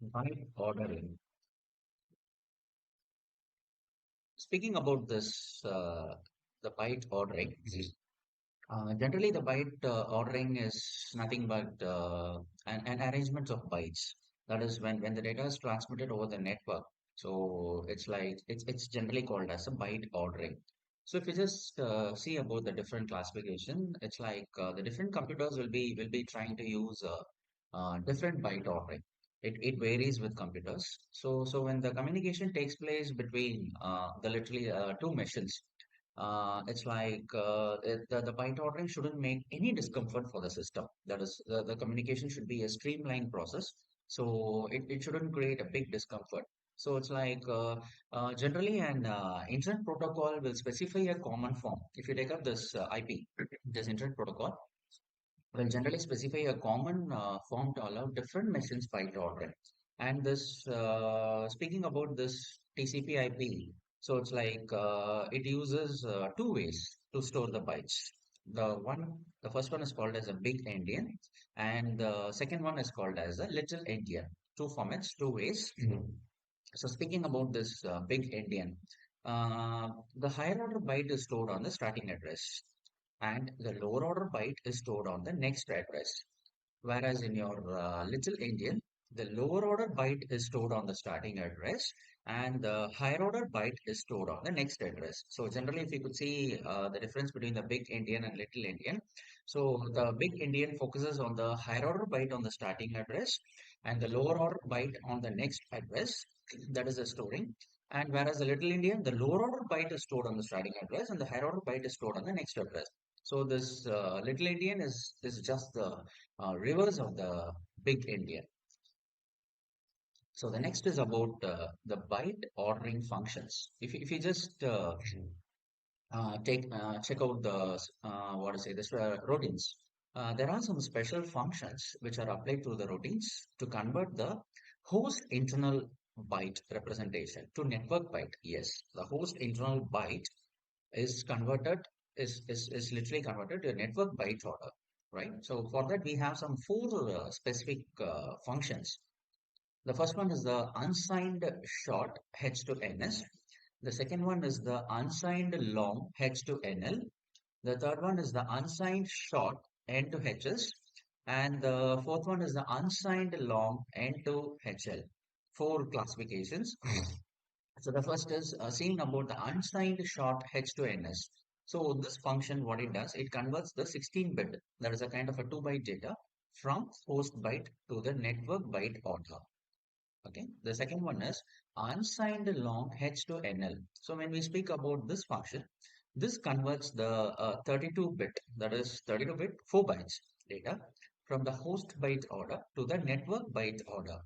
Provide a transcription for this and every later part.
Byte ordering. Speaking about this, the byte ordering, generally the byte ordering is nothing but an arrangement of bytes. That is when the data is transmitted over the network. So it's generally called as a byte ordering. So if you just see about the different classification, it's like the different computers will be trying to use different byte ordering. It varies with computers. So when the communication takes place between the literally two machines, it's like the byte ordering shouldn't make any discomfort for the system. That is, the communication should be a streamlined process. So it shouldn't create a big discomfort. So it's like generally an internet protocol will specify a common form. If you take up this IP, this internet protocol will generally specify a common form to allow different machines byte ordering. And this, speaking about this TCP/IP, so it's like it uses two ways to store the bytes. The first one is called as a big endian, and the second one is called as a little endian. Two formats, two ways. So speaking about this big endian, the higher order byte is stored on the starting address, and the lower order byte is stored on the next address. Whereas in your little endian, the lower order byte is stored on the starting address, and the higher order byte is stored on the next address. So generally, if you could see the difference between the big endian and little endian, so the big endian focuses on the higher order byte on the starting address, and the lower order byte on the next address. That is the storing. And whereas the little endian, the lower order byte is stored on the starting address, and the higher order byte is stored on the next address. So this little endian is just the reverse of the big endian. So the next is about the byte ordering functions. If you just take check out the what to say this routines, there are some special functions which are applied to the routines to convert the host internal byte representation to network byte. Yes, the host internal byte is converted is literally converted to a network byte order, right? So for that we have some four specific functions. The first one is the unsigned short h to ns. The second one is the unsigned long h to nl. The third one is the unsigned short n to hs, and the fourth one is the unsigned long n to hl. Four classifications. So the first is seen about the unsigned short h to ns. So this function, what it does, it converts the 16-bit, that is a kind of a 2-byte data, from host byte to the network byte order. Okay. The second one is unsigned long h to nl. So when we speak about this function, this converts the 32-bit, that is 32-bit 4 bytes data from the host byte order to the network byte order.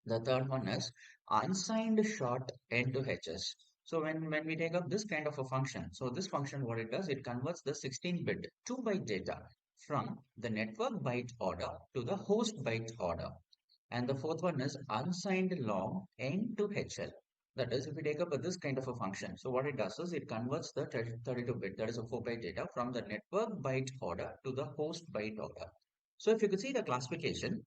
The third one is unsigned short n to hs. So when we take up this kind of a function, so this function what it does, it converts the 16-bit 2-byte data from the network byte order to the host byte order. And the fourth one is unsigned long n to hl. That is, if we take up this kind of a function, so what it does is it converts the 32-bit, that is a 4-byte data, from the network byte order to the host byte order. So if you could see the classification,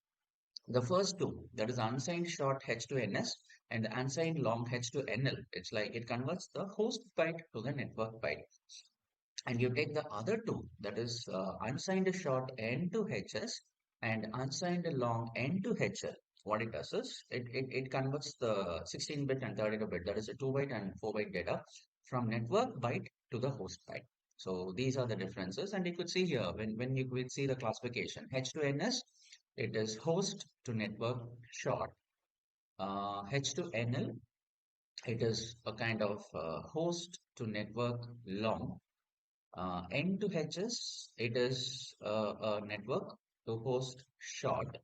the first two, that is unsigned short h to ns and the unsigned long h to nl, it's like it converts the host byte to the network byte. And you take the other two, that is unsigned short n to hs and unsigned long n to hl. What it does is it converts the 16-bit and 32-bit, that is a 2-byte and 4-byte data, from network byte to the host byte. So these are the differences, and you could see here when you could see the classification h to ns, it is host to network short. H to nl, it is a kind of host to network long. N to HS, it is a network to host short,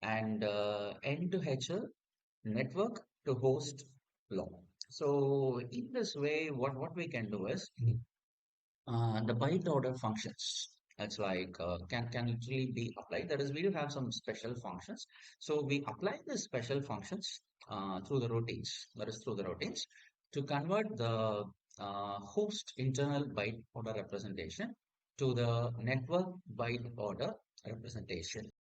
and N to HL, network to host long. So in this way, what we can do is the byte order functions. It's like can literally be applied. That is, we do have some special functions. So we apply the special functions through the routines. That is through the routines to convert the host internal byte order representation to the network byte order representation.